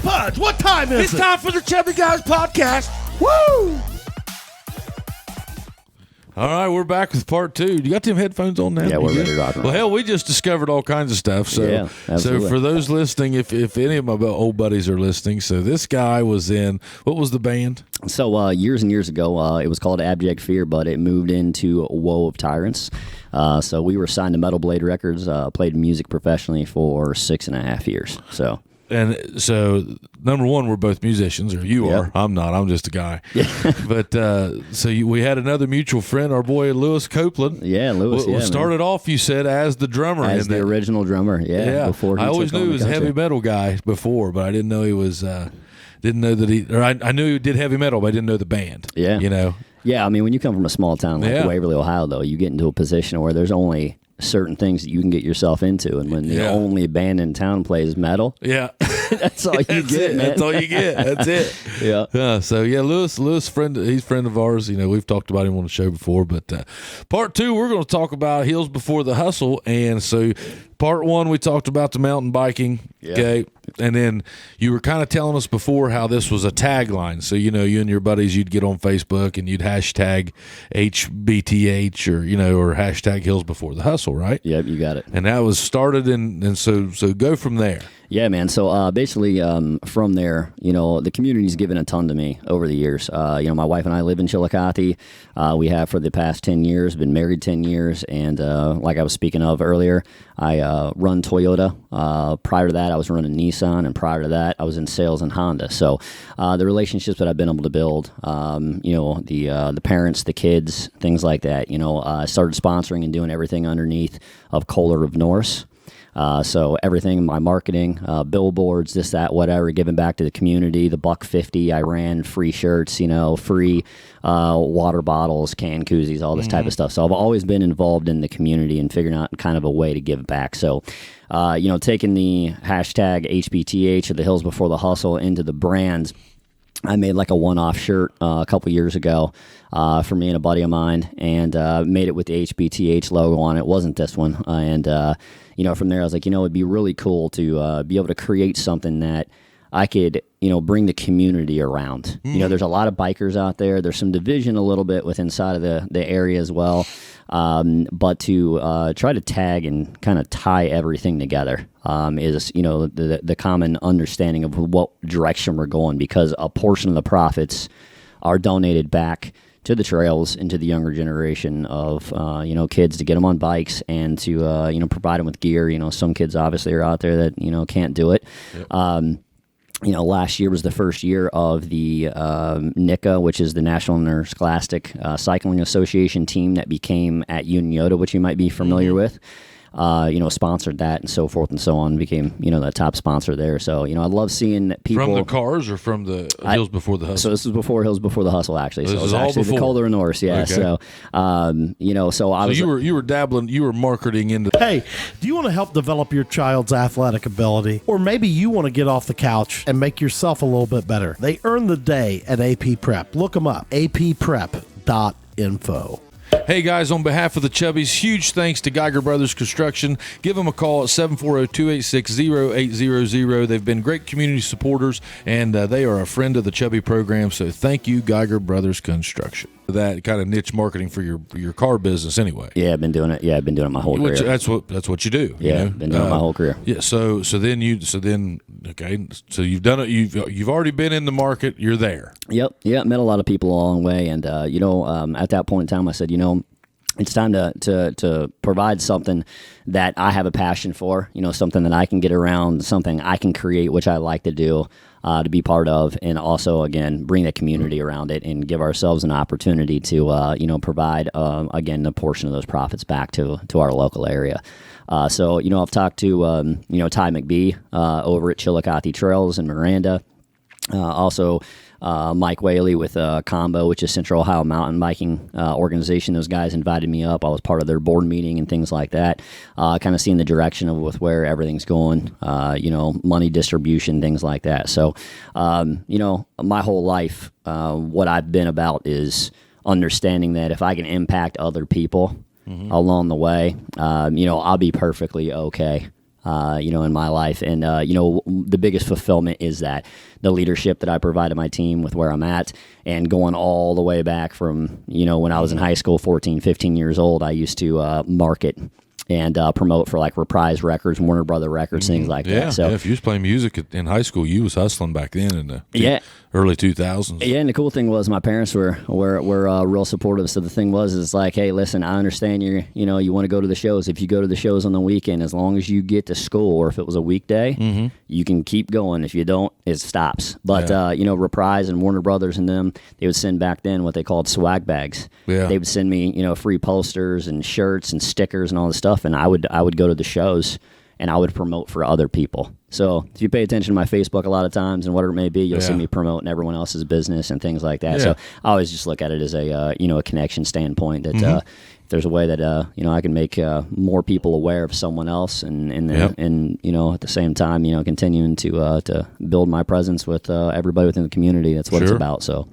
Pudge, what time is It's time for the Chubby Guys podcast. Woo! All right, we're back with part 2. You got them headphones on now? Yeah, we're ready to rock. Well, hell, we just discovered all kinds of stuff. So, Yeah, absolutely. so for those listening, if any of my old buddies are listening, so this guy was in, what was the band? So years and years ago, it was called Abject Fear, but it moved into Woe of Tyrants. So we were signed to Metal Blade Records, played music professionally for 6.5 years. So. And so, number one, we're both musicians, or you are. I'm not. I'm just a guy. Yeah. But we had another mutual friend, our boy Lewis Copeland. Yeah, Lewis. Started off, you said, as the drummer. As the original drummer, yeah. Before he I always took knew on he was a the heavy country. metal guy before, but I didn't know he was. Didn't know that he. Or I knew he did heavy metal, but I didn't know the band. Yeah. You know. Yeah, I mean, when you come from a small town like Yeah. Waverly, Ohio, though, you get into a position where there's only certain things that you can get yourself into, and when the only band in town plays metal, that's all you get, man. That's all you get. That's it. Yeah. So Lewis, friend, he's a friend of ours. You know, we've talked about him on the show before. But part 2, we're going to talk about Hills Before the Hustle. And so, part 1, we talked about the mountain biking. Yeah. Okay, and then you were kind of telling us before how this was a tagline. So you and your buddies, you'd get on Facebook and you'd hashtag HBTH or hashtag Hills Before the Hustle, right? Yep, you got it. And that was started, and so go from there. Yeah, man. So basically, from there, the community's given a ton to me over the years. My wife and I live in Chillicothe. We have for the past 10 years, been married 10 years. And like I was speaking of earlier, I run Toyota. Prior to that, I was running Nissan. And prior to that, I was in sales in Honda. So the relationships that I've been able to build, the parents, the kids, things like that, I started sponsoring and doing everything underneath of Kohler of Norse. So everything, my marketing, billboards, this, that, whatever, giving back to the community, the $1.50 I ran, free shirts, free water bottles, can koozies, all this type of stuff. So I've always been involved in the community and figuring out kind of a way to give back. So, taking the hashtag HBTH or the Hills Before the Hustle into the brands, I made like a one-off shirt a couple years ago for me and a buddy of mine, and made it with the HBTH logo on it. It wasn't this one. From there I was like, it'd be really cool to be able to create something that I could, bring the community around. There's a lot of bikers out there. There's some division a little bit with inside of the area as well. But to try to tag and kind of tie everything together is, the common understanding of what direction we're going, because a portion of the profits are donated back to the trails and to the younger generation of, kids to get them on bikes and to, provide them with gear. Some kids obviously are out there that, can't do it. Yep. Last year was the first year of the NICA, which is the National Interscholastic Cycling Association team that became at Union Yoda, which you might be familiar with. Sponsored that and so forth and so on, became, the top sponsor there. So, I love seeing people. From the cars or from the Hills Before the Hustle? So this is before Hills Before the Hustle, actually. So it was actually the Kohler and Norse, yeah. Okay. So, so I was. So you were dabbling, you were marketing into. Hey, do you want to help develop your child's athletic ability? Or maybe you want to get off the couch and make yourself a little bit better? They earn the day at AP Prep. Look them up, apprep.info. Hey guys, on behalf of the Chubbies, huge thanks to Geiger Brothers Construction. Give them a call at 740-286-0800. They've been great community supporters, and they are a friend of the Chubby program, so thank you, Geiger Brothers Construction. That kind of niche marketing for your car business anyway. Yeah, I've been doing it. Yeah, I've been doing it my whole career. That's what you do. Yeah, been doing it my whole career. Yeah, so then you've done it. You've already been in the market. You're there. Yep. Yeah, met a lot of people along the way, and at that point in time, I said, it's time to provide something that I have a passion for, something that I can get around, something I can create, which I like to do, to be part of, and also, again, bring the community around it and give ourselves an opportunity to, provide, again, a portion of those profits back to our local area. So, I've talked to, Ty McBee over at Chillicothe Trails in Miranda. Also, Mike Whaley with Combo, which is Central Ohio Mountain Biking organization. Those guys invited me up. I was part of their board meeting and things like that. Kind of seeing the direction with where everything's going, money distribution, things like that. So, my whole life, what I've been about is understanding that if I can impact other people along the way, I'll be perfectly okay. in my life. And, the biggest fulfillment is that the leadership that I provide to my team with where I'm at, and going all the way back from, when I was in high school, 14, 15 years old, I used to market and promote for like Reprise Records, Warner Brother Records, things like that. So if you was playing music in high school, you was hustling back then in the early 2000s. Yeah, and the cool thing was my parents were real supportive. So the thing was, is like, hey, listen, I understand you want to go to the shows. If you go to the shows on the weekend, as long as you get to school, or if it was a weekday, you can keep going. If you don't, it stops. But Reprise and Warner Brothers and them, they would send back then what they called swag bags. Yeah. They would send me free posters and shirts and stickers and all this stuff, and I would go to the shows and I would promote for other people. So if you pay attention to my Facebook a lot of times and whatever it may be, you'll see me promoting everyone else's business and things like that. Yeah. So I always just look at it as a connection standpoint that if there's a way that I can make more people aware of someone else and at the same time continuing to build my presence with everybody within the community. That's what it's about. So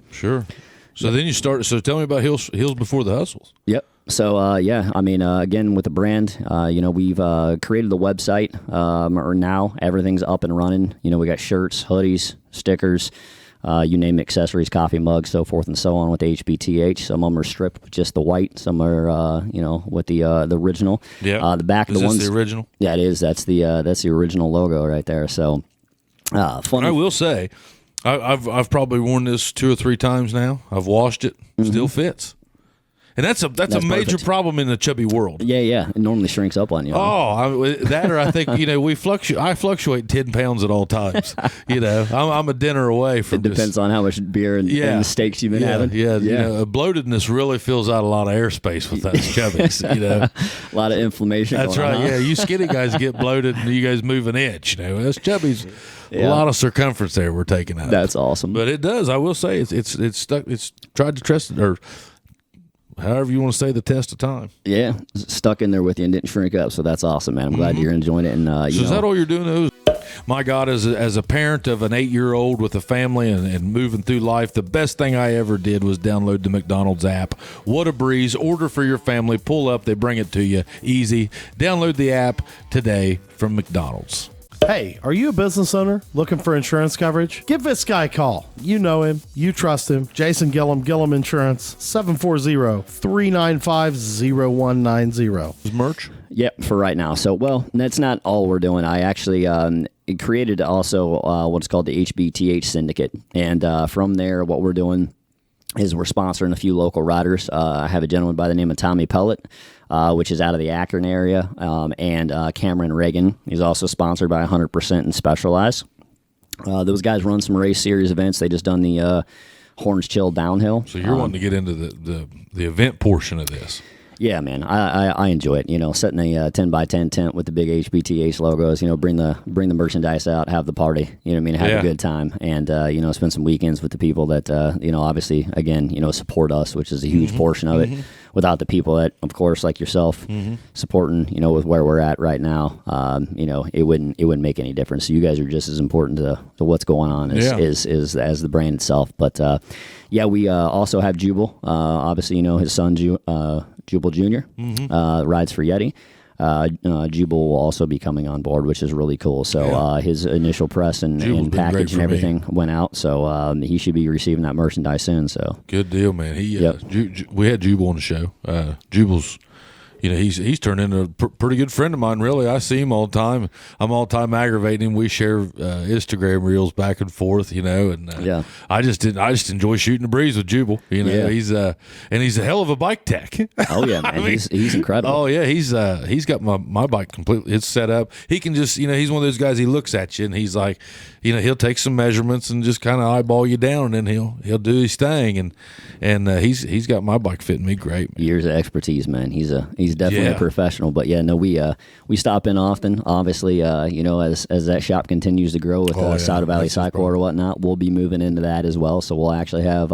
then you start. So tell me about Hills Before the Hustles. Yep. So, again, with the brand, we've created the website, or now everything's up and running. We got shirts, hoodies, stickers, you name it, accessories, coffee mugs, so forth and so on with the HBTH. Some of them are stripped with just the white. Some are, with the original. Yeah. The back of the ones. Is this the original? Yeah, it is. That's the original logo right there. So, funny. I will say, I've probably worn this 2 or 3 times now. I've washed it. Still fits. And that's a major perfect. Problem in the chubby world. Yeah. It normally shrinks up on you. I think I fluctuate 10 pounds at all times. I'm a dinner away from. It depends on how much beer and the steaks you've been having. Yeah. Bloatedness really fills out a lot of airspace with us chubbies. A lot of inflammation. That's right. Yeah, you skinny guys get bloated, and you guys move an inch. Us chubbies. Yeah. A lot of circumference there we're taking out. That's awesome. But it does. I will say it's stuck. It's tried to trust it, or however you want to say, the test of time. Yeah, stuck in there with you and didn't shrink up. So that's awesome, man. I'm glad you're enjoying it. And is that all you're doing? My God, as a parent of an 8-year-old with a family and moving through life, the best thing I ever did was download the McDonald's app. What a breeze. Order for your family. Pull up. They bring it to you. Easy. Download the app today from McDonald's. Hey, are you a business owner looking for insurance coverage? Give this guy a call. You know him. You trust him. Jason Gillum, Gillum Insurance, 740-395-0190. Is merch? Yep, for right now. So, that's not all we're doing. I actually created also what's called the HBTH Syndicate. And from there, what we're doing is we're sponsoring a few local riders. I have a gentleman by the name of Tommy Pellet, which is out of the Akron area, and Cameron Reagan. He's also sponsored by 100% and Specialized. Those guys run some race series events. They just done the Horns Chill Downhill. So you're wanting to get into the event portion of this. Yeah, man, I enjoy it. Setting a 10x10 tent with the big HBTH logos. Bring the merchandise out, have the party. Have a good time, and spend some weekends with the people that obviously again support us, which is a huge portion of it. Without the people that, of course, like yourself, supporting with where we're at right now, it wouldn't make any difference. So you guys are just as important to what's going on as the brand itself. But we also have Jubal. Obviously, his son Jubal Jr. Rides for Yeti. Jubal will also be coming on board, which is really cool. So his initial press and package and everything went out. So he should be receiving that merchandise soon. So good deal, man. We had Jubal on the show. Jubal's, he's turned into a pretty good friend of mine. Really, I see him all the time. I'm all the time aggravating him. We share Instagram reels back and forth, and I just enjoy shooting the breeze with Jubal. He's a hell of a bike tech. Oh yeah, man. He's incredible. Oh yeah, he's got my bike completely. It's set up. He can just he's one of those guys. He looks at you and he's like, he'll take some measurements and just kind of eyeball you down, and then he'll do his thing, and he's got my bike fitting me great, man. Years of expertise, man. He's definitely a professional. But we stop in often. Obviously, as that shop continues to grow with Saddle Valley Cycle or whatnot, we'll be moving into that as well. So we'll actually have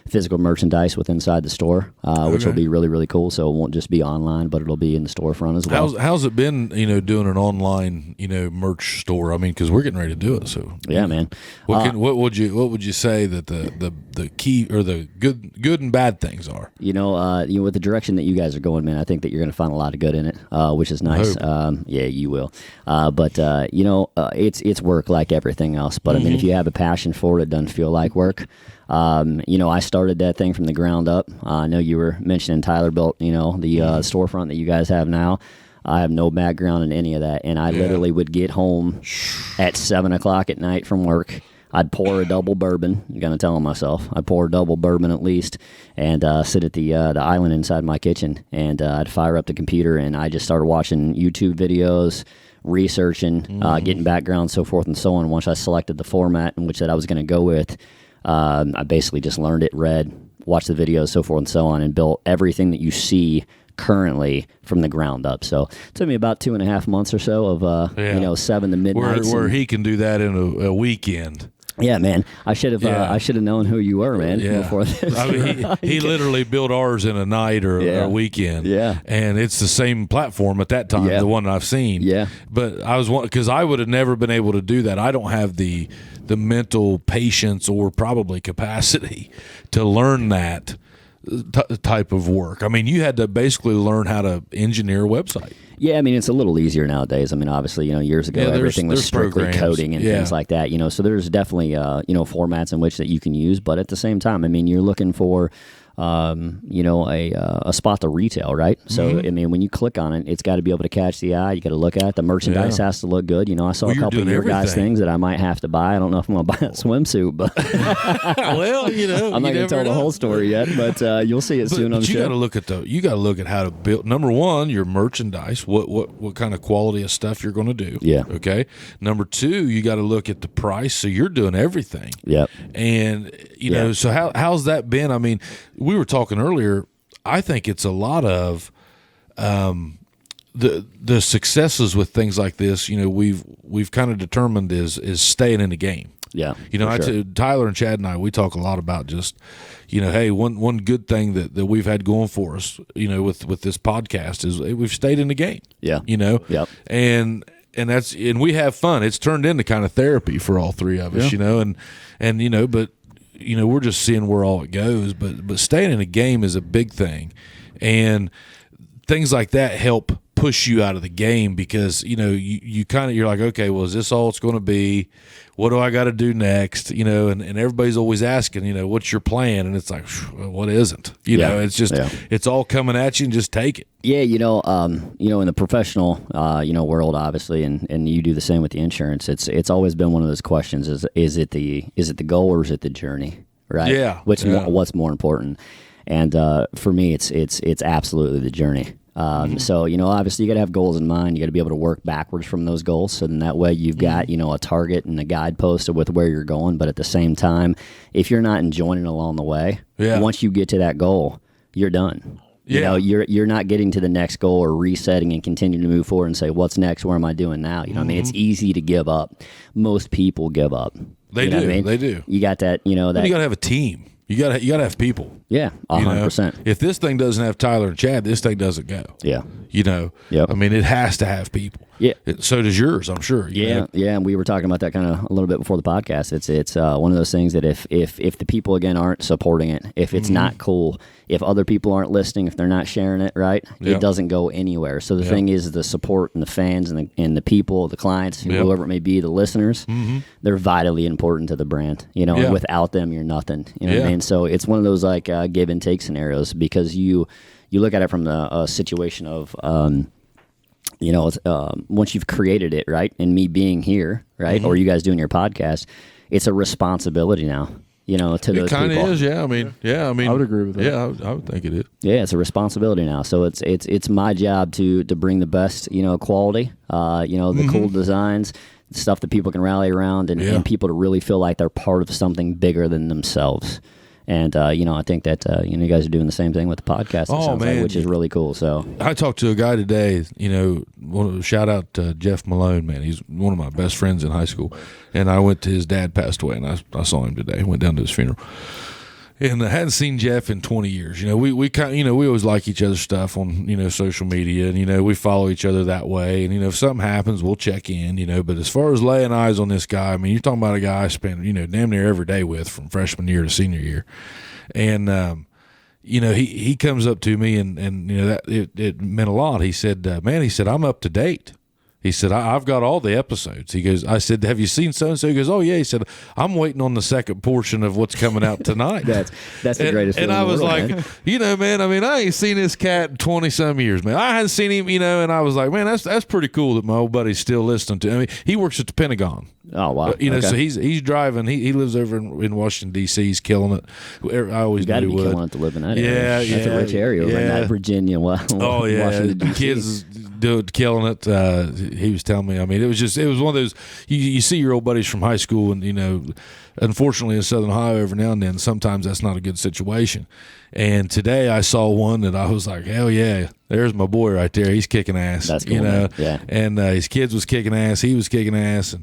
physical merchandise with inside the store, which will be really, really cool. So it won't just be online, but it'll be in the storefront as well. How's it been, doing an online, merch store? I mean, because we're getting ready to do it. So yeah, man. What would you say that the key or the good and bad things are? With the direction that you guys are going, man, I think that you're going to find a lot of good in it, which is nice. Yeah, you will. It's work like everything else. But I mean, if you have a passion for it, it doesn't feel like work. I started that thing from the ground up. I know you were mentioning Tyler built, the storefront that you guys have now. I have no background in any of that, and I literally would get home at 7 o'clock at night from work. I'd pour a double bourbon. I'm gonna tell myself I'd pour a double bourbon at least, and sit at the island inside my kitchen, and I'd fire up the computer, and I just started watching YouTube videos, researching, getting background, so forth and so on. Once I selected the format in which that I was going to go with, I basically just learned it, read, watched the videos, so forth and so on, and built everything that you see currently from the ground up. So it took me about 2.5 months or so of 7 to midnight. Where he can do that in a weekend. Yeah, man. I should have known who you were, man. Before this. I mean, he literally built ours in a night or a weekend. Yeah, and it's the same platform at that time, the one I've seen. Yeah, but I was because I would have never been able to do that. I don't have the mental patience or probably capacity to learn that type of work. I mean, you had to basically learn how to engineer a website. Yeah, I mean, it's a little easier nowadays. I mean, obviously, years ago, everything was strictly programs. Coding and things like that, So there's definitely, formats in which that you can use. But at the same time, I mean, you're looking for, a spot to retail, right? So, I mean, when you click on it, it's got to be able to catch the eye. You got to look at it. The merchandise has to look good. I saw a couple of your guys' things that I might have to buy. I don't know if I'm going to buy a swimsuit, but well, I'm not going to tell the whole story yet, but you'll see it soon. But you got to look at how to build. Number one, your merchandise. What kind of quality of stuff you're going to do? Yeah. Okay. Number two, you got to look at the price. So you're doing everything. Yep. And so how's that been? I mean, we were talking earlier. I think it's a lot of the successes with things like this. We've kind of determined is staying in the game. Yeah. Tyler and Chad and I, we talk a lot about just, hey, one good thing that we've had going for us, with this podcast is we've stayed in the game. Yeah. Yep. And we have fun. It's turned into kind of therapy for all three of us, but we're just seeing where all it goes, but staying in a game is a big thing, and things like that help push you out of the game because you're like, okay, well, is this all it's going to be? What do I got to do next? And everybody's always asking, what's your plan? And it's like, what isn't? It's just it's all coming at you, and just take it. Yeah, in the professional world, obviously, and you do the same with the insurance. It's always been one of those questions: is it the goal or is it the journey? Right? Yeah. What's more important? And for me, it's absolutely the journey. So, obviously you got to have goals in mind. You got to be able to work backwards from those goals. So then that way you've got, a target and a guidepost with where you're going. But at the same time, if you're not enjoying it along the way, once you get to that goal, you're done. You're not getting to the next goal or resetting and continuing to move forward and say, what's next? Where am I doing now? I mean, it's easy to give up. Most people give up. They do. What I mean? They do. You got that, that. You got to have a team. You got to have people. Yeah, 100%. If this thing doesn't have Tyler and Chad, this thing doesn't go. Yeah. Yep. I mean, it has to have people. Yeah. So does yours, I'm sure. Yeah. And we were talking about that kind of a little bit before the podcast. It's one of those things that if the people again aren't supporting it, if it's not cool, if other people aren't listening, if they're not sharing it, right, it doesn't go anywhere. So the thing is, the support and the fans and the people, the clients, whoever it may be, the listeners, they're vitally important to the brand. And without them, you're nothing. What I mean? So it's one of those like give and take scenarios because you look at it from the situation of once you've created it, right, and me being here, right, or you guys doing your podcast, it's a responsibility now, to those people. It kind of is, I mean, I would agree with that. Yeah, I would think it is. Yeah, it's a responsibility now. So it's my job to bring the best, quality, the cool designs, stuff that people can rally around, and people to really feel like they're part of something bigger than themselves. And, I think that, you guys are doing the same thing with the podcast, which is really cool. So I talked to a guy today, shout out to Jeff Malone, man. He's one of my best friends in high school. And I went to his dad passed away, and I saw him today. Went down to his funeral. And I hadn't seen Jeff in 20 years. We kind of, we always like each other's stuff on, social media, and, we follow each other that way. And, if something happens, we'll check in, but as far as laying eyes on this guy, I mean, you're talking about a guy I spent, damn near every day with from freshman year to senior year. And, he comes up to me and that it meant a lot. He said, man, he said, I'm up to date. He said, I've got all the episodes. He goes, I said, have you seen so-and-so? He goes, oh, yeah. He said, I'm waiting on the second portion of what's coming out tonight. That's the greatest feeling And I was in the world, like, man. man, I mean, I ain't seen this cat in 20-some years, man. I hadn't seen him, and I was like, man, that's pretty cool that my old buddy's still listening to. I mean, he works at the Pentagon. Oh, wow. So he's driving. He lives over in Washington, D.C. He's killing it. I always You got to knew be he would. killing it to live in that area. Yeah, That's a rich area over in that Virginia, Oh, yeah. Washington, D.C. Kids killing it. He was telling me, I mean, it was one of those, you see your old buddies from high school, and, unfortunately in Southern Ohio every now and then, sometimes that's not a good situation. And today I saw one that I was like, hell yeah, there's my boy right there. He's kicking ass. That's cool, man. Yeah. And his kids was kicking ass. He was kicking ass.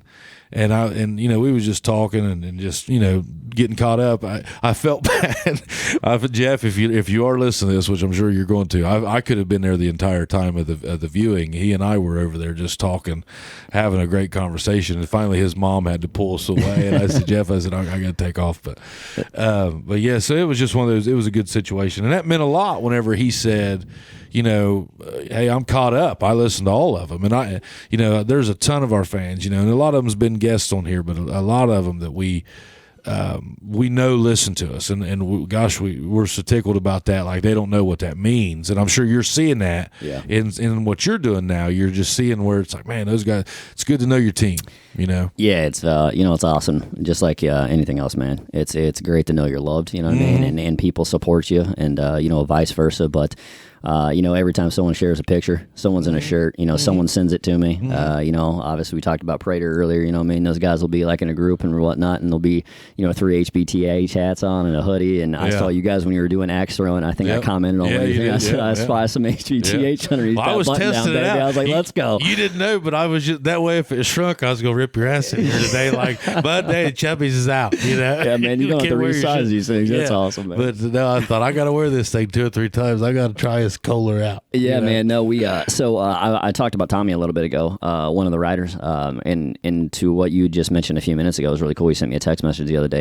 And we was just talking and just, getting caught up. I felt bad. Jeff, if you are listening to this, which I'm sure you're going to, I could have been there the entire time of the viewing. He and I were over there just talking, having a great conversation. And finally his mom had to pull us away. And I said, Jeff, I got to take off. But yeah, so it was just one of those, it was a good situation. And that meant a lot whenever he said, hey, I'm caught up. I listened to all of them. And there's a ton of our fans, and a lot of them's been guests on here, but a lot of them that we know listen to us. And gosh, we're so tickled about that. Like, they don't know what that means. And I'm sure you're seeing that in what you're doing now. You're just seeing where it's like, man, those guys, it's good to know your team, Yeah, it's it's awesome. Just like anything else, man. It's great to know you're loved, what I mean, and people support you, and vice versa. But every time someone shares a picture, someone's in a shirt, someone sends it to me. Obviously we talked about Prater earlier, those guys will be like in a group and whatnot, and there'll be, 3 HBTH hats on and a hoodie. And I saw you guys when you were doing axe throwing. I think I commented on everything. I said, I spy some HBTH underneath that button down, baby. I was like, let's go. You didn't know, but I was just that way. If it shrunk, I was going to rip your ass in here today. Like, but hey, Chubby's is out, Yeah, man, you don't have to resize these things. That's awesome, man. But no, I thought I got to wear this thing 2 or 3 times. I got to try his Kohler out. Yeah, man. No, we. I talked about Tommy a little bit ago. One of the writers. And to what you just mentioned a few minutes ago was really cool. He sent me a text message the other day.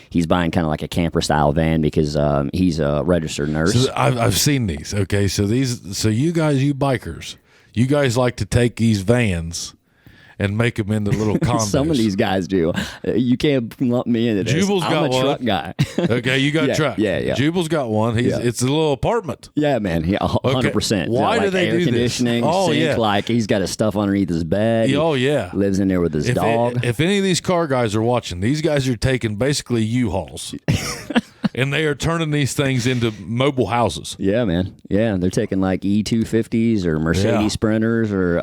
He's buying kind of like a camper style van because he's a registered nurse. So I've seen these. Okay, so you guys, you bikers, you guys like to take these vans and make them into little condos. Some of these guys do. You can't lump me into this. Jubal's I'm got a one. truck guy. Okay, you got a truck. Yeah. Jubal's got one. It's a little apartment. Yeah, man. 100%. Why do they air do conditioning, this? Oh, sink, yeah. like he's got his stuff underneath his bed. Oh, yeah. Lives in there with his dog. If any of these car guys are watching, these guys are taking basically U-Hauls. And they are turning these things into mobile houses. Yeah, man. Yeah, they're taking like E250s or Mercedes Sprinters or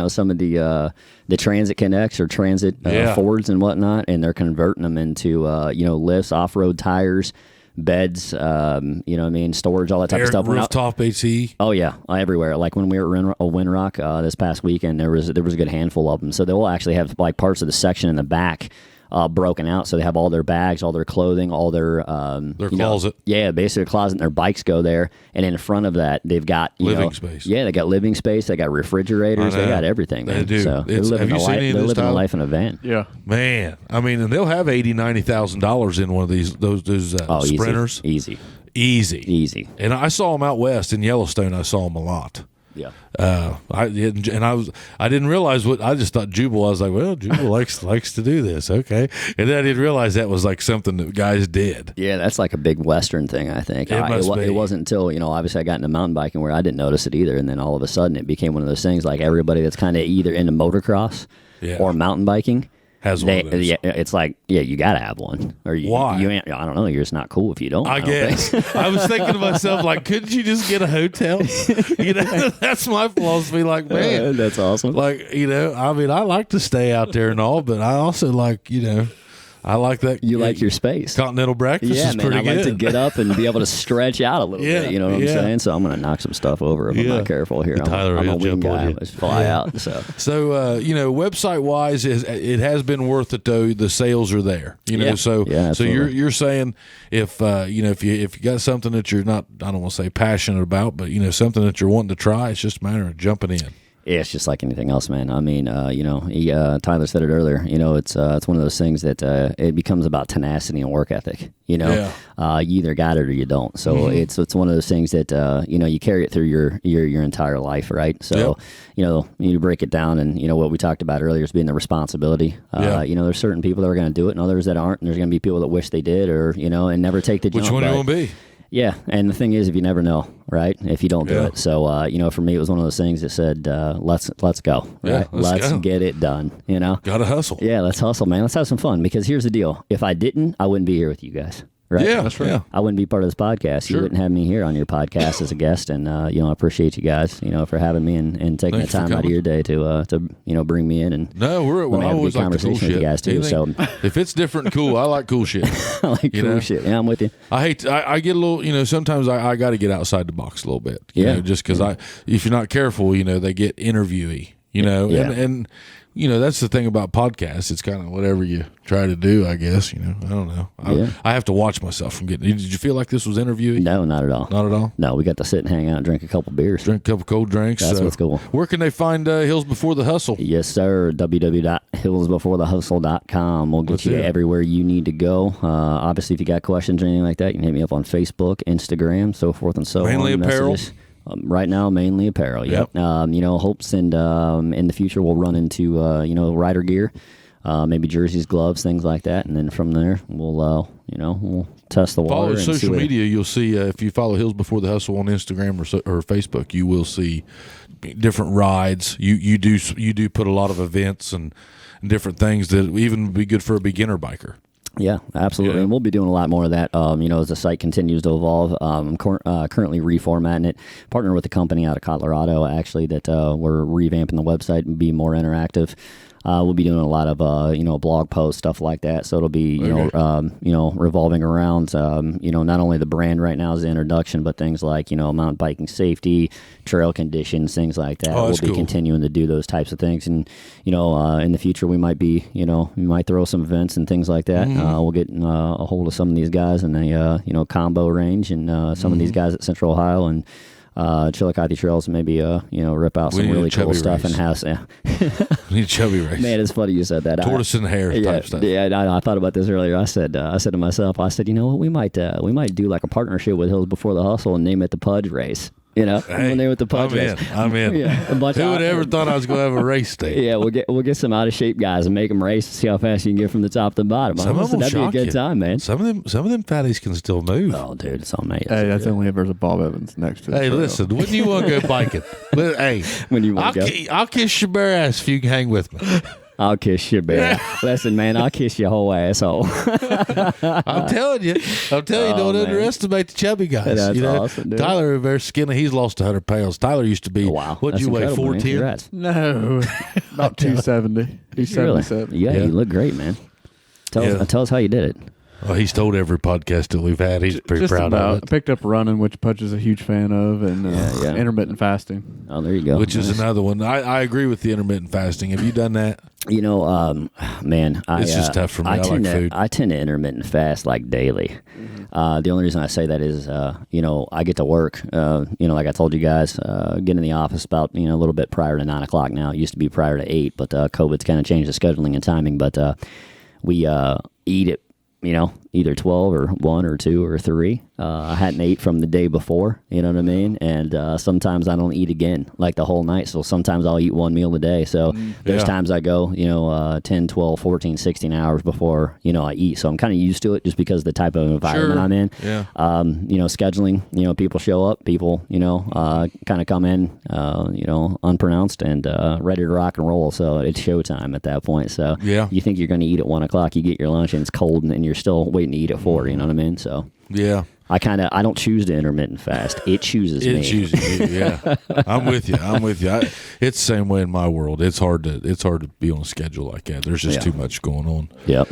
some of the Transit Connects or Transit Fords and whatnot, and they're converting them into lifts, off-road tires, beds, storage, all that type of stuff. Rooftop AC. Oh yeah, everywhere. Like when we were in Windrock this past weekend, there was a good handful of them. So they will actually have like parts of the section in the back broken out, so they have all their bags, all their clothing, all their closet. Basically a closet, and their bikes go there. And in front of that, they've got living space. Yeah, they got living space. They got refrigerators. They got everything. Man. They do. So they're living a life in a van. Yeah, man. I mean, and they'll have $80,000-$90,000 in one of those sprinters. Easy. And I saw them out west in Yellowstone. I saw them a lot. Yeah. I didn't realize what I just thought Jubal. I was like, well, Jubal likes to do this, okay. And then I didn't realize that was like something that guys did. Yeah, that's like a big Western thing, I think. It wasn't until obviously I got into mountain biking where I didn't notice it either, and then all of a sudden it became one of those things like everybody that's kind of either into motocross or mountain biking has one of those. Yeah, it's like, you got to have one. Or why? I don't know. You're just not cool if you don't. I guess. I was thinking to myself, like, couldn't you just get a hotel? That's my philosophy. Like, man, that's awesome. Like, I mean, I like to stay out there and all, but I also like, I like that. You like your space. Continental breakfast is pretty good. I like to get up and be able to stretch out a little bit. You know what I'm saying? So I'm going to knock some stuff over if I'm not careful here. I'm a wing guy. Let's fly out. So website wise, it has been worth it though. The sales are there. So you're saying if you got something that you're not, I don't want to say passionate about, but something that you're wanting to try, it's just a matter of jumping in. It's just like anything else, man. I mean, Tyler said it earlier. It's one of those things that it becomes about tenacity and work ethic. You either got it or you don't. So it's one of those things that you carry it through your entire life, right? So you break it down, and what we talked about earlier is being the responsibility. There's certain people that are going to do it, and others that aren't. And there's going to be people that wish they did, or and never take the jump. Which one do you want to be? Yeah, and the thing is, if you never know, right? If you don't do it, so for me, it was one of those things that said, "Let's go, right? Let's get it done." Gotta hustle. Yeah, let's hustle, man. Let's have some fun. Because here's the deal: if I didn't, I wouldn't be here with you guys. Right? Yeah, that's right. Yeah. I wouldn't be part of this podcast. Sure. You wouldn't have me here on your podcast as a guest, and I appreciate you guys, for having me and taking Thanks the time out of your day to bring me in and no, I have a always good like the cool conversation with shit. you guys too. So If it's different and cool, I like cool shit. I like cool shit. Yeah, I'm with you. I get a little, sometimes I got to get outside the box a little bit. Just because if you're not careful, they get interviewee. And that's the thing about podcasts. It's kind of whatever you try to do, I guess. I don't know. I have to watch myself from getting. Did you feel like this was interviewing? No, not at all. Not at all? No, we got to sit and hang out and drink a couple beers. Drink a couple cold drinks. That's what's cool. Where can they find Hills Before the Hustle? Yes, sir. www.hillsbeforethehustle.com. We'll get you everywhere you need to go. Obviously, if you got questions or anything like that, you can hit me up on Facebook, Instagram, so forth and so on. Mainly apparel? Right now, mainly apparel. Yep. Hopes and in the future we'll run into rider gear, maybe jerseys, gloves, things like that, and then from there we'll test the water. Follow and social media. You'll see if you follow Hills Before the Hustle on Instagram or Facebook, you will see different rides. You do put a lot of events and different things that even would be good for a beginner biker. Yeah, absolutely. Yeah. And we'll be doing a lot more of that, as the site continues to evolve. I'm currently reformatting it, partnering with a company out of Colorado, actually, that we're revamping the website and be more interactive. We'll be doing a lot of, blog posts, stuff like that. So it'll be, revolving around, not only the brand right now as the introduction, but things like, mountain biking safety, trail conditions, things like that. Oh, we'll be continuing to do those types of things. And, in the future, we might be, we might throw some events and things like that. We'll get a hold of some of these guys in a, combo range and some of these guys at Central Ohio and Chillicothe Trails, maybe rip out some really cool stuff and have. We need a Chubby race. Man, it's funny you said that. Tortoise and hare type stuff. Yeah, I thought about this earlier. I said to myself, you know what, we might do like a partnership with Hills Before the Hustle and name it the Pudge Race. Hey, when they with the Pudge race. I'm in. Yeah, Who would ever thought I was going to have a race day? Yeah, we'll get some out of shape guys and make them race and see how fast you can get from the top to the bottom. That'd be a good time, man. Some of them fatties can still move. Oh, dude, it's amazing. Hey, that's only if there's a Bob Evans next to the trail. Listen, when you want to go biking, when you want to go, I'll kiss your bare ass if you can hang with me. I'll kiss your bear. Listen, man, I'll kiss your whole asshole. I'm telling you, don't underestimate the chubby guys. That's awesome, dude. Tyler, very skinny. He's lost 100 pounds. Tyler used to be, what'd you weigh, 410? No, about 270. He's 77. Really? Yeah, you look great, man. Tell us how you did it. Well, he's told every podcast that we've had. He's pretty proud of it. I picked up running, which Pudge is a huge fan of, and intermittent fasting. Oh, there you go. Which is another one. I agree with the intermittent fasting. Have you done that? Man, it's just tough for me. I like food. I tend to intermittent fast like daily. The only reason I say that is, I get to work, like I told you guys, get in the office about, a little bit prior to 9 o'clock now. It used to be prior to 8, but COVID's kind of changed the scheduling and timing. But we eat it, either 12 or 1 or 2 or 3. I hadn't ate from the day before, you know what I mean? And sometimes I don't eat again, like the whole night. So sometimes I'll eat 1 meal a day. So there's times I go, 10, 12, 14, 16 hours before, I eat. So I'm kind of used to it just because of the type of environment I'm in. Yeah. Scheduling, people show up, people, kind of come in, unpronounced and ready to rock and roll. So it's showtime at that point. So you think you're going to eat at 1 o'clock, you get your lunch and it's cold and you're still waiting to eat at 4, you know what I mean? So yeah. I don't choose to intermittent fast. It chooses me. It chooses you. Yeah, I'm with you. It's the same way in my world. It's hard to be on a schedule like that. There's just too much going on. Yep.